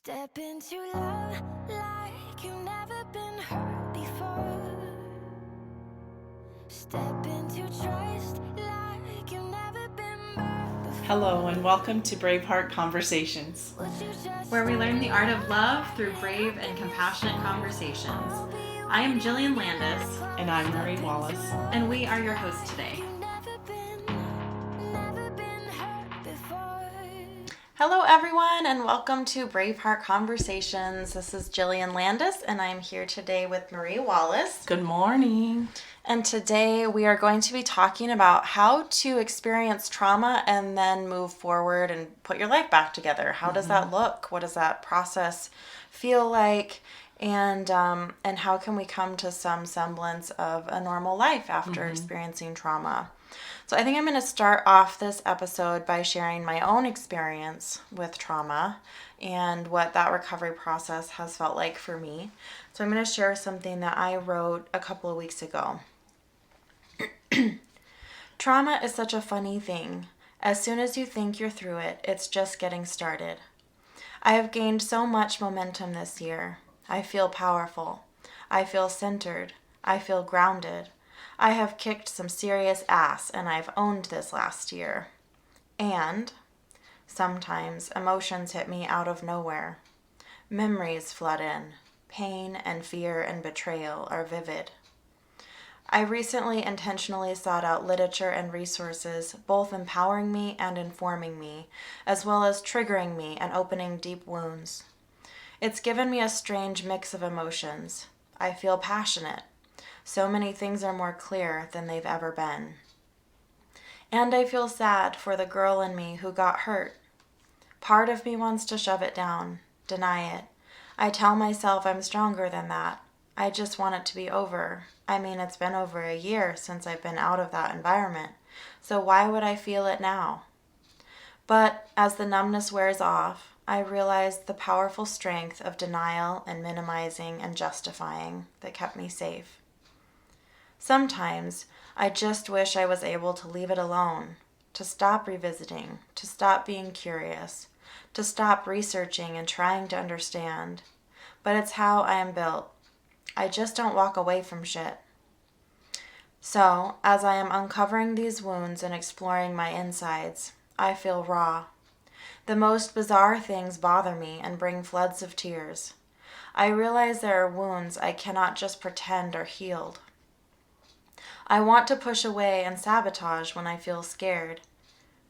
Step into love like you've never been hurt before. Step into trust like you've never been burned before. Hello and welcome to Braveheart Conversations, where we learn the art of love through brave and compassionate conversations. I am Jillian Landis. and I'm Marie Wallace. And we are your hosts today. Hello, everyone, and welcome to Braveheart Conversations. This is Jillian Landis, and I'm here today with Marie Wallace. Good morning. And today we are going to be talking about how to experience trauma and then move forward and put your life back together. How does that look? What does that process feel like? And how can we come to some semblance of a normal life after experiencing trauma? So I think I'm going to start off this episode by sharing my own experience with trauma and what that recovery process has felt like for me. So I'm going to share something that I wrote a couple of weeks ago. Trauma is such a funny thing. As soon as you think you're through it, it's just getting started. I have gained so much momentum this year. I feel powerful. I feel centered. I feel grounded. I have kicked some serious ass, and I've owned this last year. And sometimes emotions hit me out of nowhere. Memories flood in. Pain and fear and betrayal are vivid. I recently intentionally sought out literature and resources, both empowering me and informing me, as well as triggering me and opening deep wounds. It's given me a strange mix of emotions. I feel passionate. So many things are more clear than they've ever been. And I feel sad for the girl in me who got hurt. Part of me wants to shove it down, deny it. I tell myself I'm stronger than that. I just want it to be over. I mean, it's been over a year since I've been out of that environment, so why would I feel it now? But as the numbness wears off, I realize the powerful strength of denial and minimizing and justifying that kept me safe. Sometimes I just wish I was able to leave it alone, to stop revisiting, to stop being curious, to stop researching and trying to understand. But it's how I am built. I just don't walk away from shit. So, as I am uncovering these wounds and exploring my insides, I feel raw. The most bizarre things bother me and bring floods of tears. I realize there are wounds I cannot just pretend are healed. I want to push away and sabotage when I feel scared.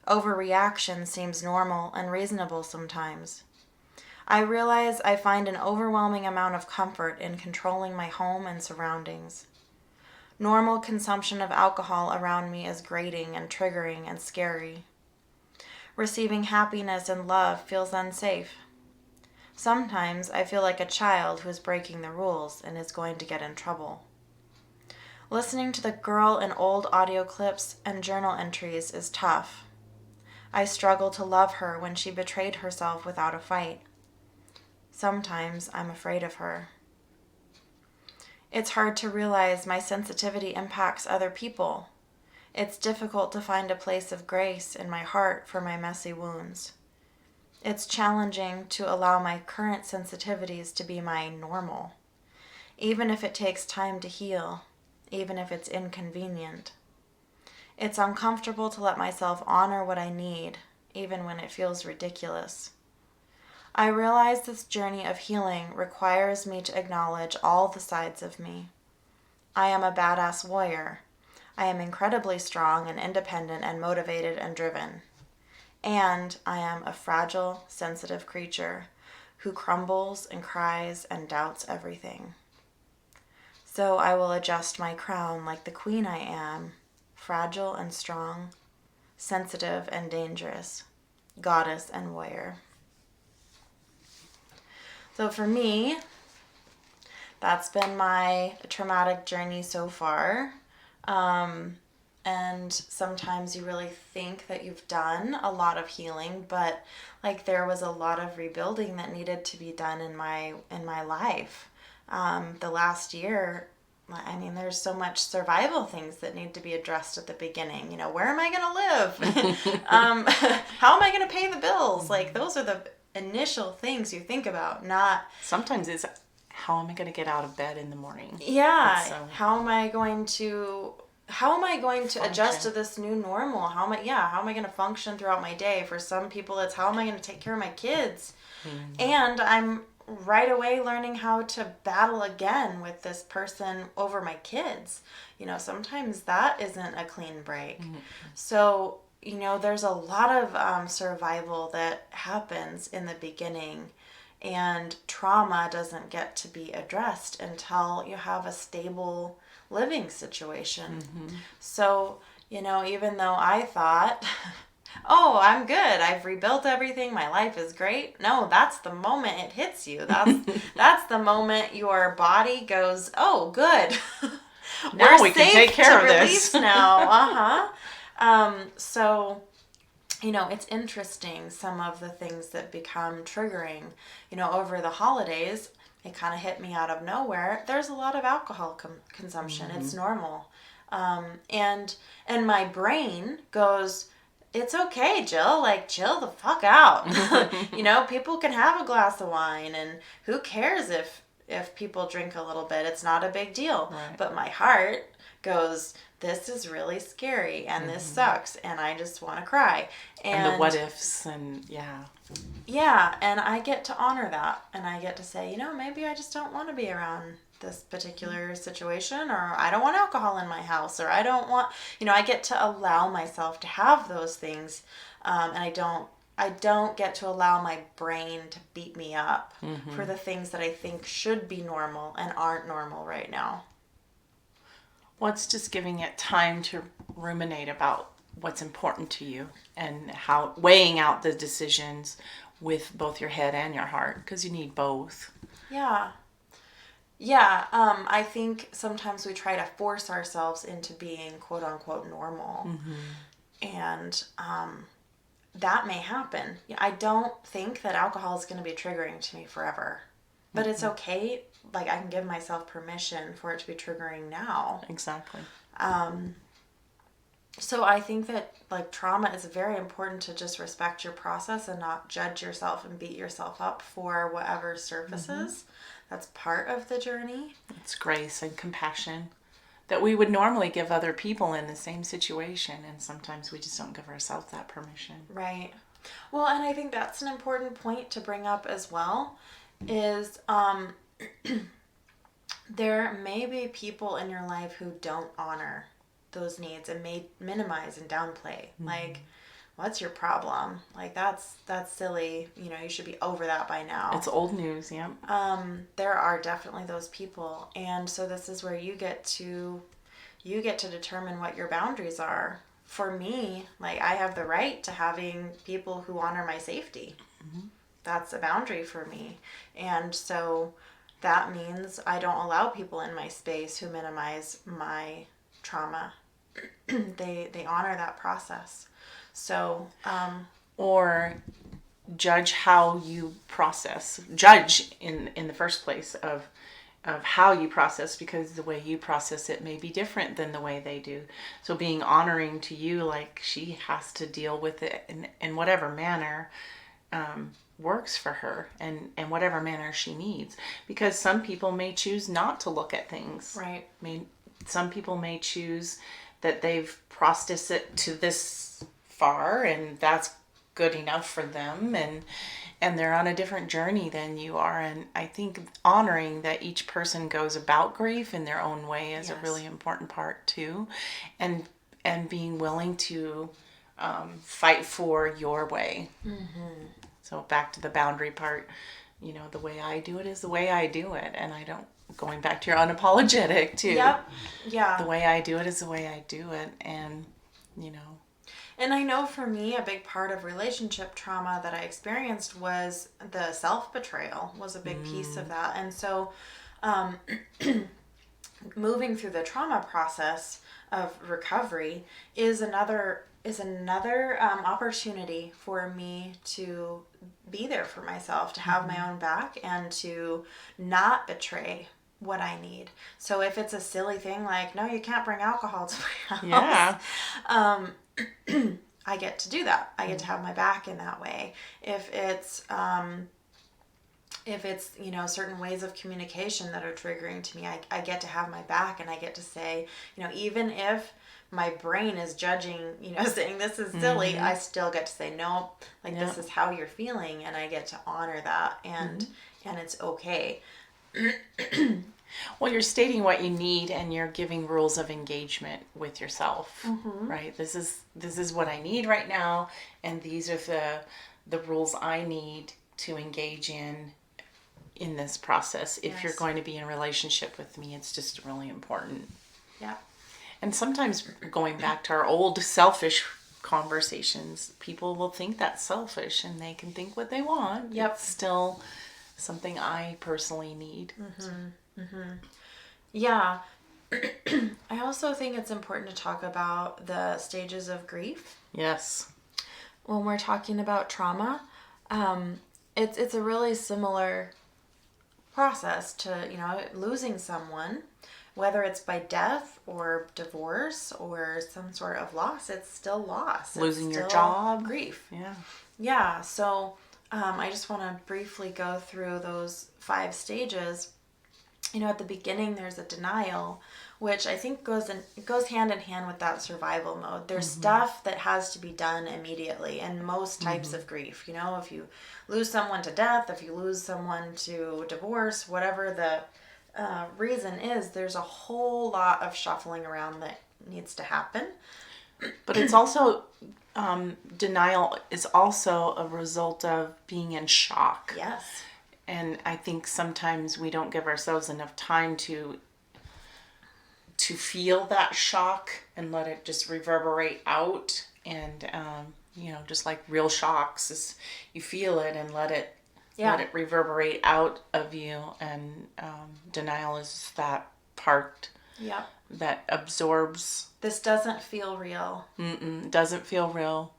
Overreaction seems normal and reasonable sometimes. I realize I find an overwhelming amount of comfort in controlling my home and surroundings. Normal consumption of alcohol around me is grating and triggering and scary. Receiving happiness and love feels unsafe. Sometimes I feel like a child who is breaking the rules and is going to get in trouble. Listening to the girl in old audio clips and journal entries is tough. I struggle to love her when she betrayed herself without a fight. Sometimes I'm afraid of her. It's hard to realize my sensitivity impacts other people. It's difficult to find a place of grace in my heart for my messy wounds. It's challenging to allow my current sensitivities to be my normal, even if it takes time to heal, even if it's inconvenient. It's uncomfortable to let myself honor what I need, even when it feels ridiculous. I realize this journey of healing requires me to acknowledge all the sides of me. I am a badass warrior. I am incredibly strong and independent and motivated and driven. And I am a fragile, sensitive creature who crumbles and cries and doubts everything. So I will adjust my crown like the queen I am, fragile and strong, sensitive and dangerous, goddess and warrior. So for me, that's been my traumatic journey so far. And sometimes you really think that you've done a lot of healing, but like there was a lot of rebuilding that needed to be done in my life. The last year, I mean, there's so much survival things that need to be addressed at the beginning. You know, where am I going to live? How am I going to pay the bills? Like those are the initial things you think about, not... Sometimes it's, how am I going to get out of bed in the morning? Yeah. So, How am I going to adjust to this new normal? How am I going to function throughout my day? For some people, it's how am I going to take care of my kids? And I'm right away learning how to battle again with this person over my kids. Sometimes that isn't a clean break. So, there's a lot of survival that happens in the beginning, and trauma doesn't get to be addressed until you have a stable living situation. So, even though I thought, oh, I'm good, I've rebuilt everything, my life is great. No, that's the moment it hits you. That's the moment your body goes, oh, good. now we can take care of this now. So, it's interesting, some of the things that become triggering. Over the holidays, it kind of hit me out of nowhere. There's a lot of alcohol consumption. It's normal. And my brain goes, it's okay, Jill, chill the fuck out. People can have a glass of wine, and who cares if people drink a little bit? It's not a big deal. Right. But my heart goes, this is really scary, and this sucks, and I just want to cry. And the what ifs, and Yeah, and I get to honor that, and I get to say, maybe I just don't want to be around this particular situation, or I don't want alcohol in my house, or I don't want, I get to allow myself to have those things, and I don't get to allow my brain to beat me up for the things that I think should be normal and aren't normal right now. Well, it's just giving it time to ruminate about what's important to you, and how weighing out the decisions with both your head and your heart, because you need both. Yeah. I think sometimes we try to force ourselves into being quote unquote normal. And that may happen. I don't think that alcohol is going to be triggering to me forever. But it's okay. I can give myself permission for it to be triggering now. Exactly. So I think that trauma is very important to just respect your process and not judge yourself and beat yourself up for whatever surfaces. That's part of the journey. It's grace and compassion that we would normally give other people in the same situation, and sometimes we just don't give ourselves that permission. Right. Well, and I think that's an important point to bring up as well, is there may be people in your life who don't honor those needs and may minimize and downplay. What's your problem? That's silly. You should be over that by now. It's old news, yeah. There are definitely those people, and so this is where you get to determine what your boundaries are. For me, I have the right to having people who honor my safety. That's a boundary for me, and so that means I don't allow people in my space who minimize my trauma. They honor that process. So, or judge how you process. Judge in the first place of how you process, because the way you process it may be different than the way they do. So being honoring to you, she has to deal with it in whatever manner works for her, and whatever manner she needs. Because some people may choose not to look at things. Right. Some people may choose that they've processed it to this far, and that's good enough for them, and they're on a different journey than you are. And I think honoring that each person goes about grief in their own way is a really important part too, and being willing to fight for your way. So back to the boundary part, the way I do it is the way I do it, and I don't, going back to your unapologetic too. Yep. Yeah. The way I do it is the way I do it, and And I know for me, a big part of relationship trauma that I experienced was the self-betrayal was a big piece of that. And so moving through the trauma process of recovery is another opportunity for me to be there for myself, to have my own back, and to not betray what I need. So if it's a silly thing no, you can't bring alcohol to my house. Yeah. I get to do that. I get to have my back in that way. If it's certain ways of communication that are triggering to me, I get to have my back, and I get to say, even if my brain is judging, saying this is silly, I still get to say, no, this is how you're feeling, and I get to honor that, and it's okay. Well, you're stating what you need, and you're giving rules of engagement with yourself, right? This is what I need right now, and these are the rules I need to engage in this process. If you're going to be in a relationship with me, it's just really important. Yeah. And sometimes going back to our old selfish conversations, people will think that's selfish, and they can think what they want. Yep. It's still something I personally need. Yeah. I also think it's important to talk about the stages of grief. Yes. When we're talking about trauma, it's a really similar process to, losing someone, whether it's by death or divorce or some sort of loss. It's still loss. Losing your job. Grief. Yeah. Yeah. So I just want to briefly go through those 5 stages. At the beginning, there's a denial, which I think goes hand in hand with that survival mode. There's stuff that has to be done immediately, and most types of grief. If you lose someone to death, if you lose someone to divorce, whatever the reason is, there's a whole lot of shuffling around that needs to happen. But it's also, denial is also a result of being in shock. Yes. And I think sometimes we don't give ourselves enough time to feel that shock and let it just reverberate out. And, just like real shocks, is you feel it and let it reverberate out of you. And denial is that part that absorbs. This doesn't feel real. Doesn't feel real.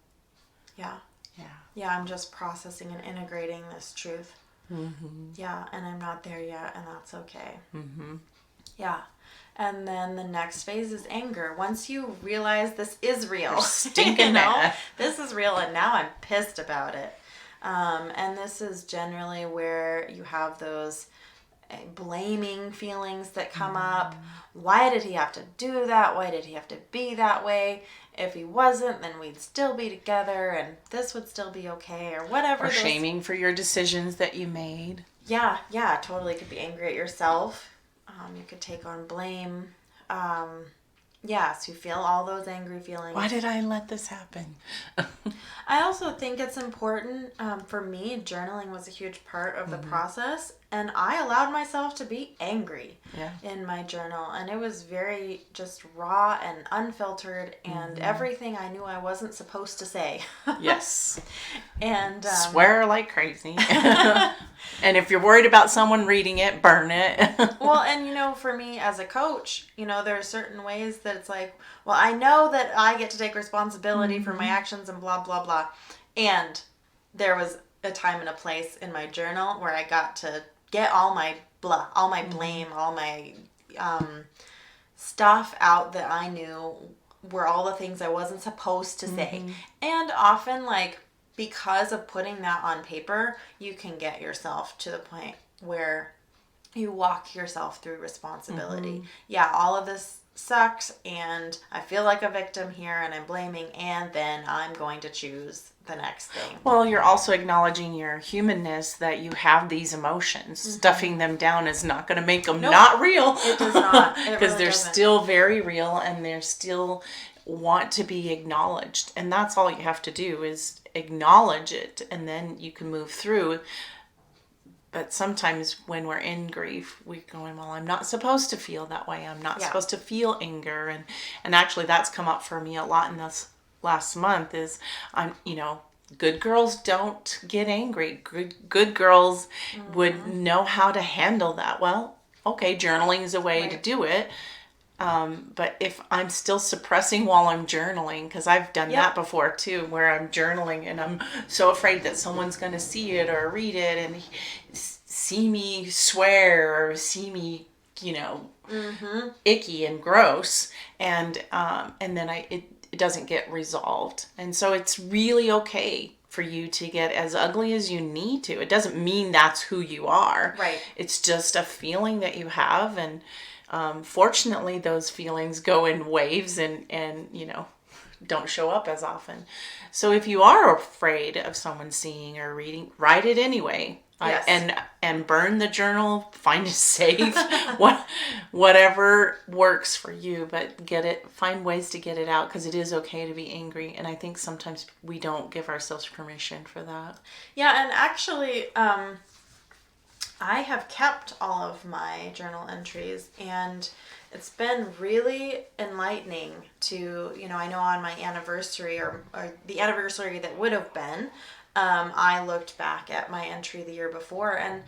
Yeah. Yeah. Yeah, I'm just processing and integrating this truth. Yeah, and I'm not there yet, and that's okay. Yeah. And then the next phase is anger. Once you realize this is real, you're stinking mad. This is real, and now I'm pissed about it. And this is generally where you have those blaming feelings that come up. Why did he have to do that? Why did he have to be that way? If he wasn't, then we'd still be together, and this would still be okay, or whatever. Or shaming for your decisions that you made. Yeah, totally. You could be angry at yourself. You could take on blame. So you feel all those angry feelings. Why did I let this happen? I also think it's important, for me, journaling was a huge part of the process, and I allowed myself to be angry in my journal, and it was very just raw and unfiltered, and everything I knew I wasn't supposed to say. Yes. And swear like crazy. And if you're worried about someone reading it, burn it. Well, and for me as a coach, there are certain ways that it's like, well, I know that I get to take responsibility for my actions and blah, blah, blah. And there was a time and a place in my journal where I got to get all my blah, all my blame, all my stuff out that I knew were all the things I wasn't supposed to say. And often, because of putting that on paper, you can get yourself to the point where you walk yourself through responsibility. Yeah, all of this sucks, and I feel like a victim here, and I'm blaming, and then I'm going to choose the next thing. Well, you're also acknowledging your humanness, that you have these emotions. Stuffing them down is not going to make them not real. It does not. Because they're still very real, and they're still want to be acknowledged. And that's all you have to do is acknowledge it, and then you can move through. But sometimes when we're in grief, we're going, well, I'm not supposed to feel that way. I'm not supposed to feel anger. And actually that's come up for me a lot in this last month is good girls don't get angry. Good girls would know how to handle that. Well, okay, journaling is a way to do it. But if I'm still suppressing while I'm journaling, because I've done that before too, where I'm journaling and I'm so afraid that someone's going to see it or read it and see me swear or see me, icky and gross. And then it doesn't get resolved. And so it's really okay for you to get as ugly as you need to. It doesn't mean that's who you are. Right. It's just a feeling that you have. And fortunately, those feelings go in waves and don't show up as often. So if you are afraid of someone seeing or reading, write it anyway. Yes. And burn the journal, find a safe, whatever works for you, but find ways to get it out, because it is okay to be angry. And I think sometimes we don't give ourselves permission for that. Yeah, and actually, I have kept all of my journal entries, and it's been really enlightening to, I know on my anniversary or the anniversary that would have been, I looked back at my entry the year before, and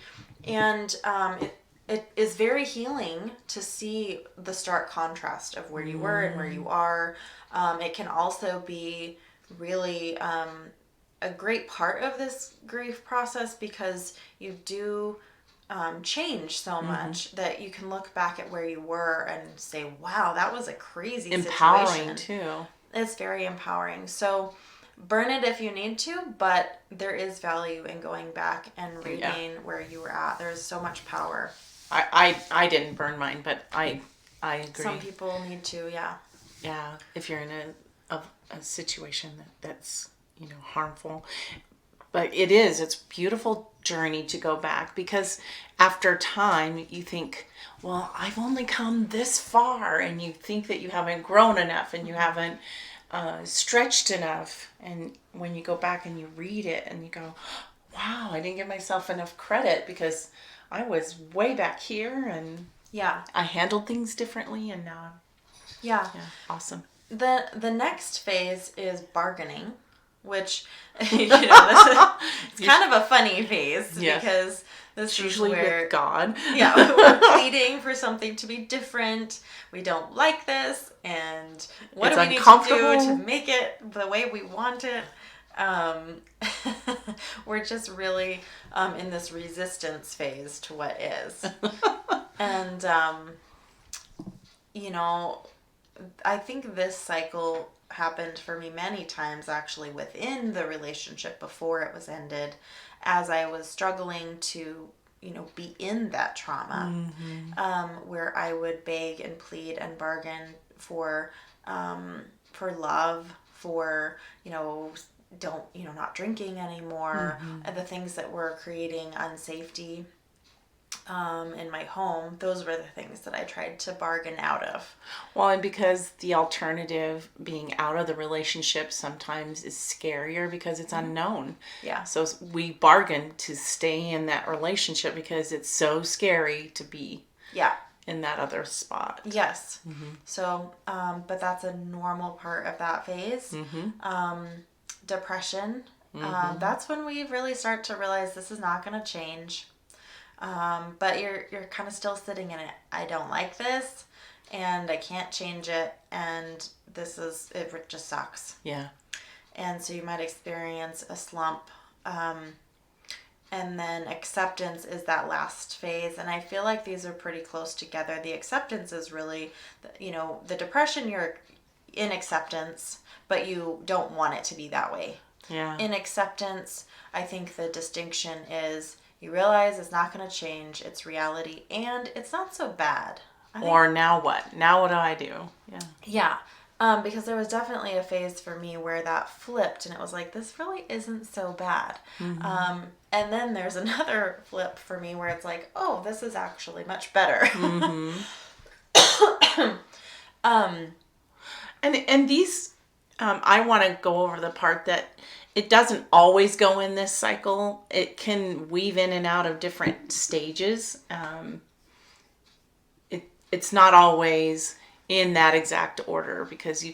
it is very healing to see the stark contrast of where you were and where you are. It can also be really a great part of this grief process, because you do change so much that you can look back at where you were and say, wow, that was a crazy empowering situation. too. It's very empowering. So burn it if you need to, but there is value in going back and reading where you were at. There's so much power. I didn't burn mine, but I agree. Some people need to, yeah. Yeah, if you're in a situation that's harmful. But it's a beautiful journey to go back, because after time you think, well, I've only come this far, and you think that you haven't grown enough and you haven't stretched enough. And when you go back and you read it and you go, wow, I didn't give myself enough credit because I was way back here and I handled things differently, and now awesome. The next phase is bargaining, which it's kind of a funny phase because this is usually where with God. we're pleading for something to be different. We don't like this, and what do we need to do to make it the way we want it? We're just really in this resistance phase to what is. And I think this cycle happened for me many times, actually, within the relationship before it was ended, as I was struggling to be in that trauma, where I would beg and plead and bargain for love, for not drinking anymore, and the things that were creating unsafety in my home. Those were the things that I tried to bargain out of. Well, and because the alternative, being out of the relationship, sometimes is scarier because it's unknown. Yeah. So we bargain to stay in that relationship because it's so scary to be in that other spot. Yes. So, but that's a normal part of that phase. Depression. That's when we really start to realize this is not going to change. But you're kind of still sitting in it. I don't like this, and I can't change it, and it just sucks. Yeah. And so you might experience a slump, and then acceptance is that last phase, and I feel like these are pretty close together. The acceptance is really, the depression, you're in acceptance, but you don't want it to be that way. Yeah. In acceptance, I think the distinction is, you realize it's not going to change. It's reality. And it's not so bad. Or now what? Now what do I do? Yeah. Yeah. Because there was definitely a phase for me where that flipped. And it was like, this really isn't so bad. And then there's another flip for me where it's like, oh, this is actually much better. And these, I want to go over the part that it doesn't always go in this cycle. It can weave in and out of different stages. It's not always in that exact order, because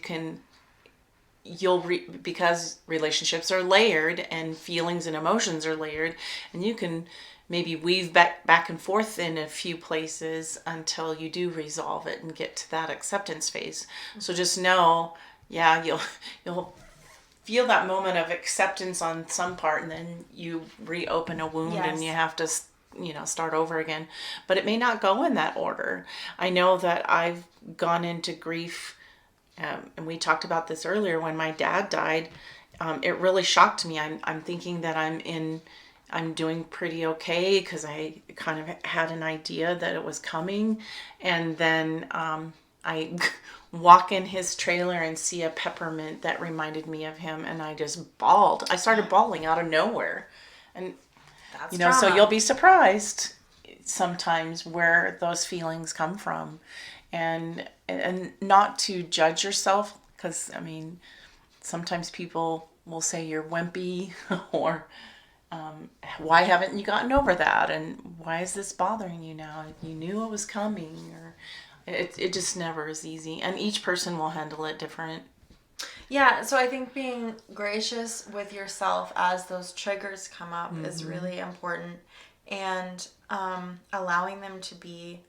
because relationships are layered and feelings and emotions are layered, and you can maybe weave back and forth in a few places until you do resolve it and get to that acceptance phase. So just know, you'll feel that moment of acceptance on some part, and then you reopen a wound and you have to, start over again. But it may not go in that order. I know that I've gone into grief and we talked about this earlier, when my dad died, it really shocked me. I'm thinking that I'm doing pretty okay, because I kind of had an idea that it was coming. And then I walk in his trailer and see a peppermint that reminded me of him, and I just bawled. I started bawling out of nowhere. And, That's so trauma. you'll be surprised sometimes where those feelings come from. And not to judge yourself, because, I mean, sometimes people will say you're wimpy, or why haven't you gotten over that, and why is this bothering you now? You knew it was coming. Or it just never is easy, and each person will handle it different. Yeah, so I think being gracious with yourself as those triggers come up is really important, and allowing them to be,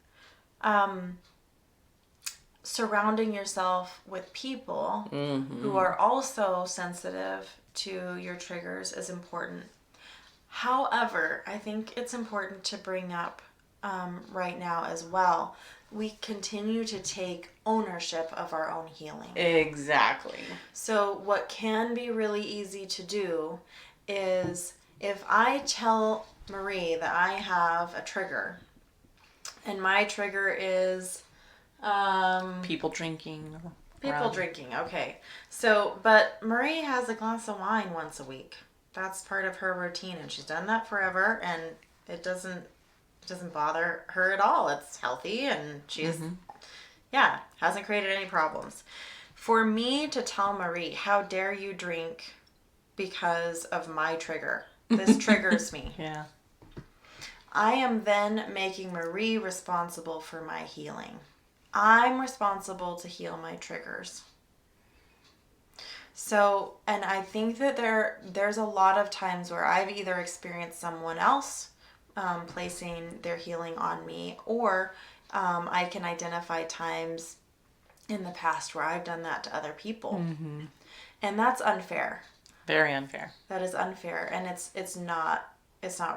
surrounding yourself with people who are also sensitive to your triggers is important. However, I think it's important to bring up right now as well, we continue to take ownership of our own healing. Exactly. So what can be really easy to do is, if I tell Marie that I have a trigger, and my trigger is People drinking. drinking, okay. So, but Marie has a glass of wine once a week. That's part of her routine, and she's done that forever, and it doesn't bother her at all. It's healthy, and she's hasn't created any problems. For me to tell Marie, how dare you drink because of my trigger, this triggers me. Yeah. I am then making Marie responsible for my healing. I'm responsible to heal my triggers. So, and I think that there's a lot of times where I've either experienced someone else placing their healing on me, or I can identify times in the past where I've done that to other people. And that's unfair. Very unfair. That is unfair, and it's not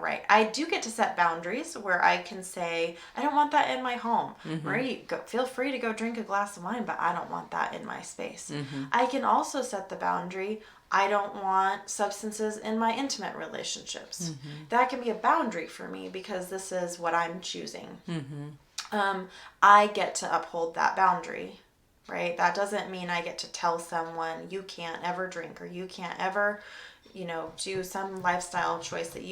right. I do get to set boundaries where I can say, I don't want that in my home. Marie, feel free to go drink a glass of wine, but I don't want that in my space. I can also set the boundary, I don't want substances in my intimate relationships. That can be a boundary for me, because this is what I'm choosing. I get to uphold that boundary, right? That doesn't mean I get to tell someone, you can't ever drink, or you can't ever, do some lifestyle choice that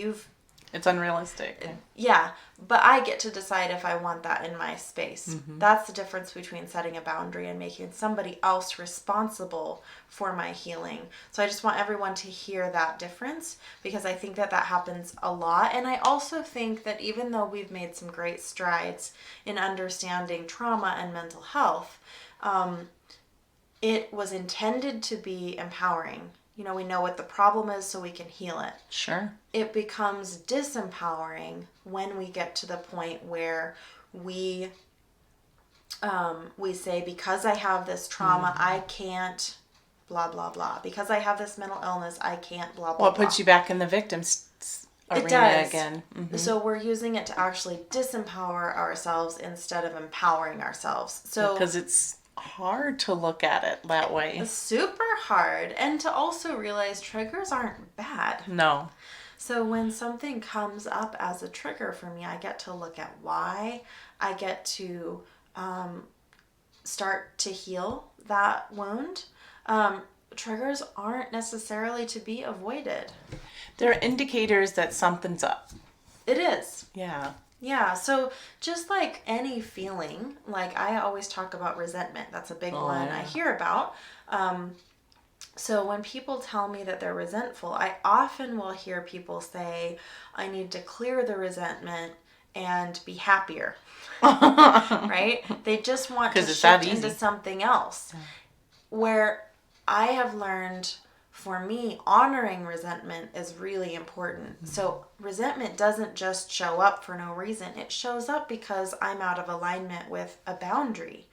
it's unrealistic. Yeah, but I get to decide if I want that in my space. That's the difference between setting a boundary and making somebody else responsible for my healing. So I just want everyone to hear that difference, because I think that happens a lot. And I also think that even though we've made some great strides in understanding trauma and mental health, it was intended to be empowering. We know what the problem is so we can heal it. Sure. It becomes disempowering when we get to the point where we say, because I have this trauma, I can't blah, blah, blah. Because I have this mental illness, I can't blah, blah, Well, it blah. puts you back in the victim's arena It does. again. So we're using it to actually disempower ourselves instead of empowering ourselves. So Because it's hard to look at it that way. It's super hard. And to also realize triggers aren't bad. No. So when something comes up as a trigger for me, I get to look at why. I get to start to heal that wound. Triggers aren't necessarily to be avoided. They're indicators that something's up. It is. Yeah. Yeah, so just like any feeling, like I always talk about resentment. That's a big one I hear about. So when people tell me that they're resentful, I often will hear people say, I need to clear the resentment and be happier. Right? They just want to shift into something else. Yeah. Where I have learned, for me, honoring resentment is really important. So resentment doesn't just show up for no reason. It shows up because I'm out of alignment with a boundary.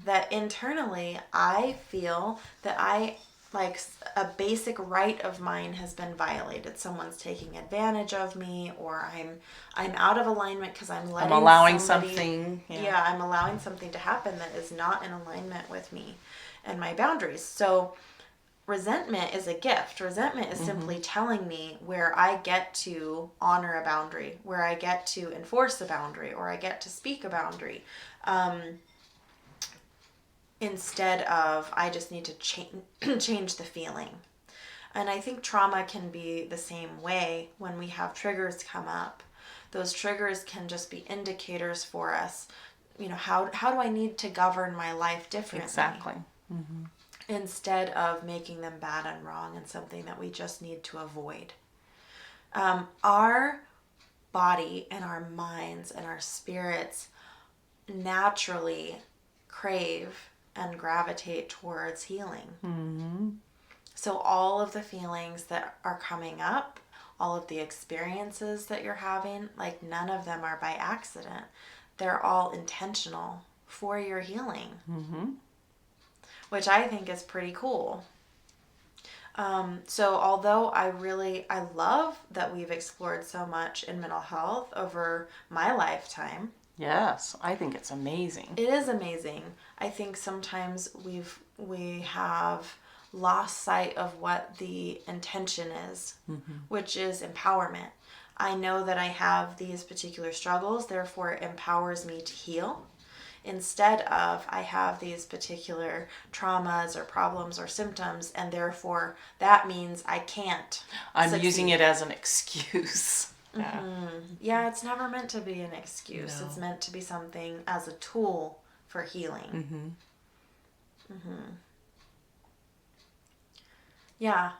That internally I feel that a basic right of mine has been violated. Someone's taking advantage of me, or I'm out of alignment because I'm allowing something. Yeah, I'm allowing something to happen that is not in alignment with me. and my boundaries. So resentment is a gift. Resentment is simply telling me where I get to honor a boundary, where I get to enforce a boundary, or I get to speak a boundary. Instead of I just need to change the feeling. And I think trauma can be the same way when we have triggers come up. Those triggers can just be indicators for us. How do I need to govern my life differently? Exactly. Instead of making them bad and wrong and something that we just need to avoid. Our body and our minds and our spirits naturally crave and gravitate towards healing. So all of the feelings that are coming up, all of the experiences that you're having, like none of them are by accident. They're all intentional for your healing. Which I think is pretty cool. So although I love that we've explored so much in mental health over my lifetime. Yes, I think it's amazing. It is amazing. I think sometimes we have lost sight of what the intention is, which is empowerment. I know that I have these particular struggles, therefore it empowers me to heal. Instead of I have these particular traumas or problems or symptoms, and therefore that means I can't I'm using it as an excuse. Yeah, it's never meant to be an excuse. No. It's meant to be something as a tool for healing. Yeah.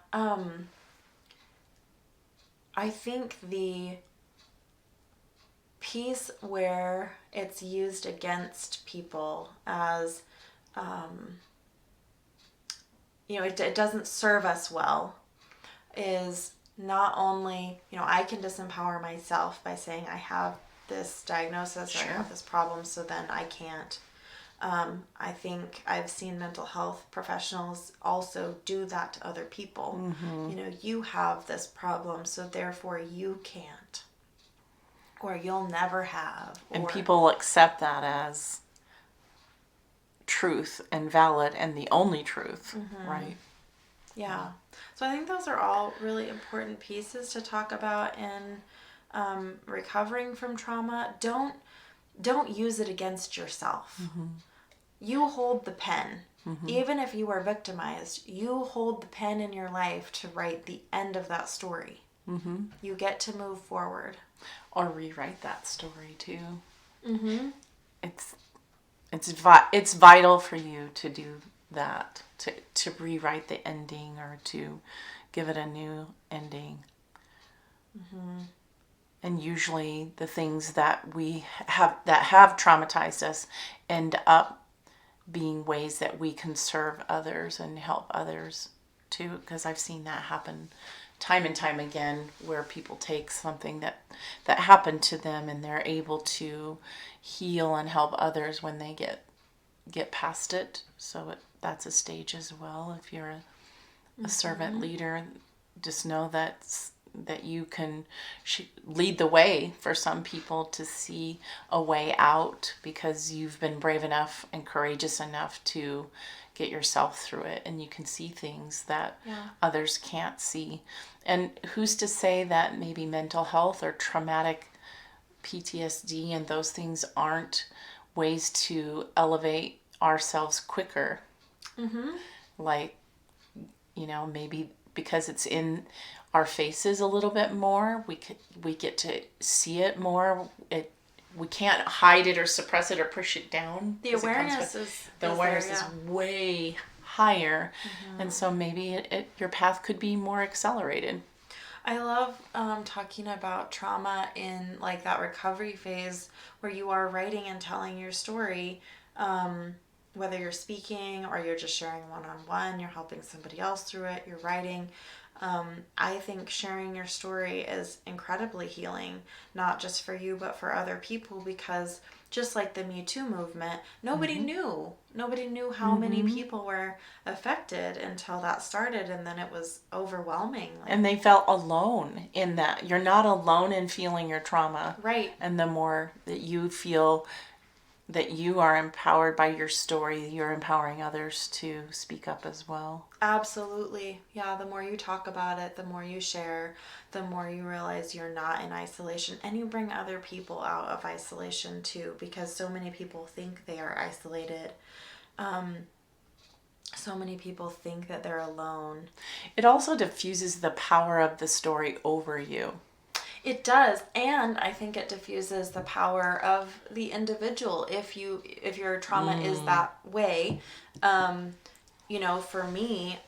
I think the piece where it's used against people as, it doesn't serve us well is not only, I can disempower myself by saying I have this diagnosis or I have this problem, so then I can't. I think I've seen mental health professionals also do that to other people. You have this problem, so therefore you can't. Or you'll never have. And people accept that as truth and valid and the only truth, right? Yeah. So I think those are all really important pieces to talk about in recovering from trauma. Don't use it against yourself. You hold the pen. Even if you are victimized, you hold the pen in your life to write the end of that story. You get to move forward. Or rewrite that story too. It's vital for you to do that, to rewrite the ending or to give it a new ending. And usually the things that we have traumatized us end up being ways that we can serve others and help others too, because I've seen that happen time and time again, where people take something that happened to them and they're able to heal and help others when they get past it. So that's a stage as well. If you're a servant leader, just know that you can lead the way for some people to see a way out, because you've been brave enough and courageous enough to get yourself through it, and you can see things that others can't see. And who's to say that maybe mental health or traumatic PTSD and those things aren't ways to elevate ourselves quicker? Like, maybe because it's in our faces a little bit more, we get to see it more. We can't hide it or suppress it or push it down. The awareness is way higher, and so maybe your path could be more accelerated. I love talking about trauma in like that recovery phase where you are writing and telling your story, whether you're speaking or you're just sharing one-on-one, you're helping somebody else through it, you're writing. I think sharing your story is incredibly healing, not just for you, but for other people, because just like the Me Too movement, nobody knew how many people were affected until that started, and then it was overwhelming. And they felt alone in that. You're not alone in feeling your trauma. Right. And the more that you feel that you are empowered by your story. You're empowering others to speak up as well. Absolutely. Yeah, the more you talk about it, the more you share, the more you realize you're not in isolation. And you bring other people out of isolation too, because so many people think they are isolated. So many people think that they're alone. It also diffuses the power of the story over you. It does, and I think it diffuses the power of the individual if your trauma is that way. For me,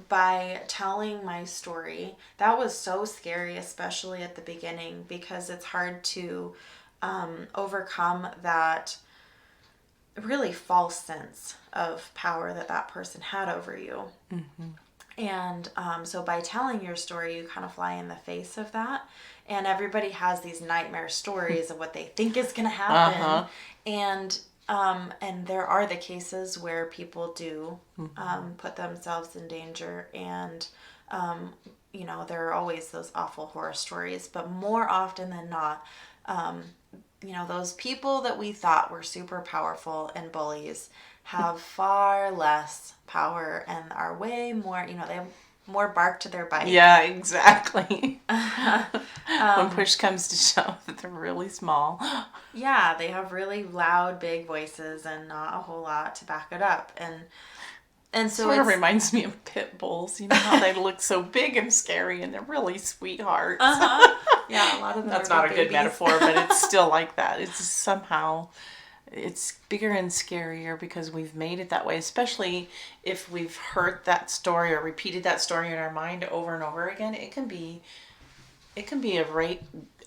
by telling my story, that was so scary, especially at the beginning, because it's hard to overcome that really false sense of power that person had over you. And so by telling your story, you kind of fly in the face of that. And everybody has these nightmare stories of what they think is going to happen. And there are the cases where people do put themselves in danger. And, there are always those awful horror stories. But more often than not, those people that we thought were super powerful and bullies have far less power and are way more, they have more bark to their bite. Yeah, exactly. When push comes to shove, they're really small. Yeah, they have really loud, big voices and not a whole lot to back it up. And so sort of reminds me of pit bulls. You know how they look so big and scary, and they're really sweethearts. Yeah, a lot of them. That's are not a big good babies. metaphor, but it's still like that. It's somehow, it's bigger and scarier because we've made it that way. Especially if we've heard that story or repeated that story in our mind over and over again. It can be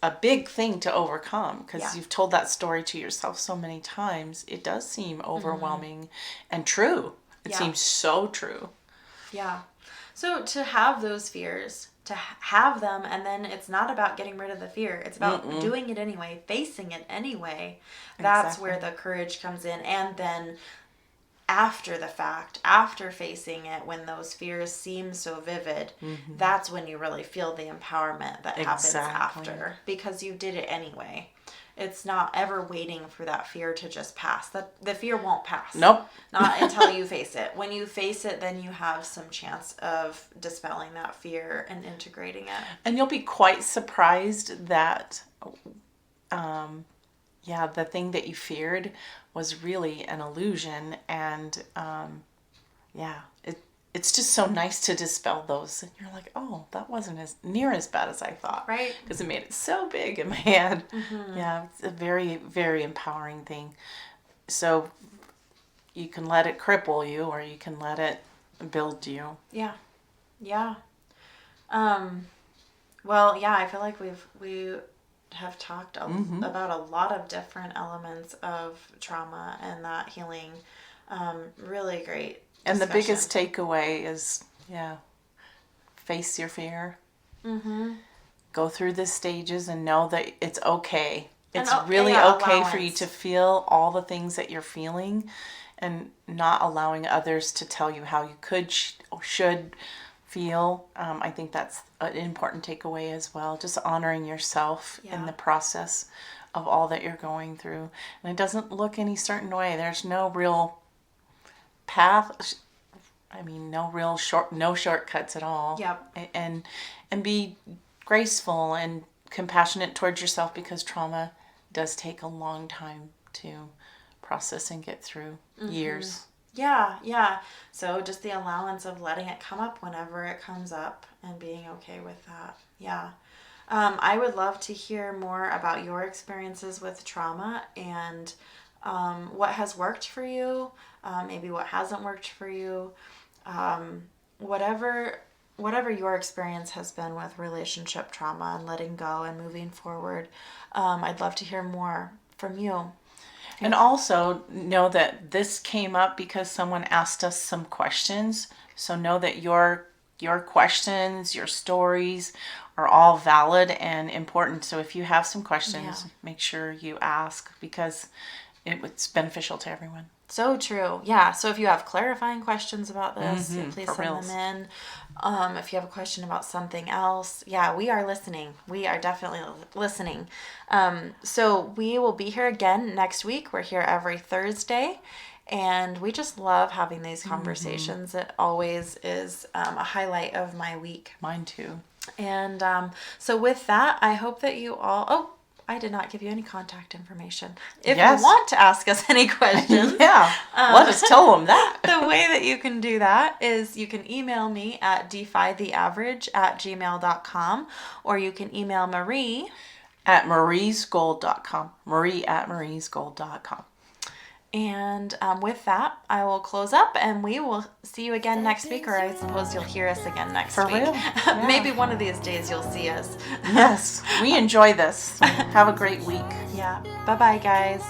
a big thing to overcome because you've told that story to yourself so many times. It does seem overwhelming and true. It seems so true. Yeah. So to have those fears, to have them, and then it's not about getting rid of the fear. It's about doing it anyway, facing it anyway. That's where the courage comes in. And then after the fact, after facing it, when those fears seem so vivid, that's when you really feel the empowerment that happens after, because you did it anyway. It's not ever waiting for that fear to just pass. The fear won't pass. Nope. Not until you face it. When you face it, then you have some chance of dispelling that fear and integrating it. And you'll be quite surprised that, the thing that you feared was really an illusion. And, it's just so nice to dispel those. And you're like, oh, that wasn't as near as bad as I thought. Right. Because it made it so big in my head. Yeah, it's a very, very empowering thing. So you can let it cripple you or you can let it build you. Yeah. Yeah. I feel like we have talked about a lot of different elements of trauma and that healing. Really great. And the biggest takeaway is, face your fear. Go through the stages and know that it's okay. It's really okay for you to feel all the things that you're feeling and not allowing others to tell you how you should feel. I think that's an important takeaway as well. Just honoring yourself in the process of all that you're going through. And it doesn't look any certain way. There's no real path. No shortcuts at all. Yep. And be graceful and compassionate towards yourself because trauma does take a long time to process and get through. Years. Yeah. So just the allowance of letting it come up whenever it comes up and being okay with that. Yeah. I would love to hear more about your experiences with trauma and what has worked for you, maybe what hasn't worked for you, whatever your experience has been with relationship trauma and letting go and moving forward. I'd love to hear more from you. And also know that this came up because someone asked us some questions. So know that your questions, your stories are all valid and important. So if you have some questions, make sure you ask because it's beneficial to everyone. So true. Yeah. So if you have clarifying questions about this, please for send reals. them in. If you have a question about something else, yeah, we are listening. We are definitely listening. So we will be here again next week. We're here every Thursday. And we just love having these conversations. It always is a highlight of my week. Mine too. And so with that, I hope that you all... Oh, I did not give you any contact information. If Yes. you want to ask us any questions... Yeah, let us tell them that. The way that you can do that is you can email me at defytheaverage@gmail.com, or you can email Marie at mariesgold.com. Marie at mariesgold.com. And with that, I will close up, and we will see you again next week, or I suppose you'll hear us again next For week. real? Yeah. Maybe one of these days you'll see us. Yes, we enjoy this. Have a great week. Yeah. Bye-bye, guys.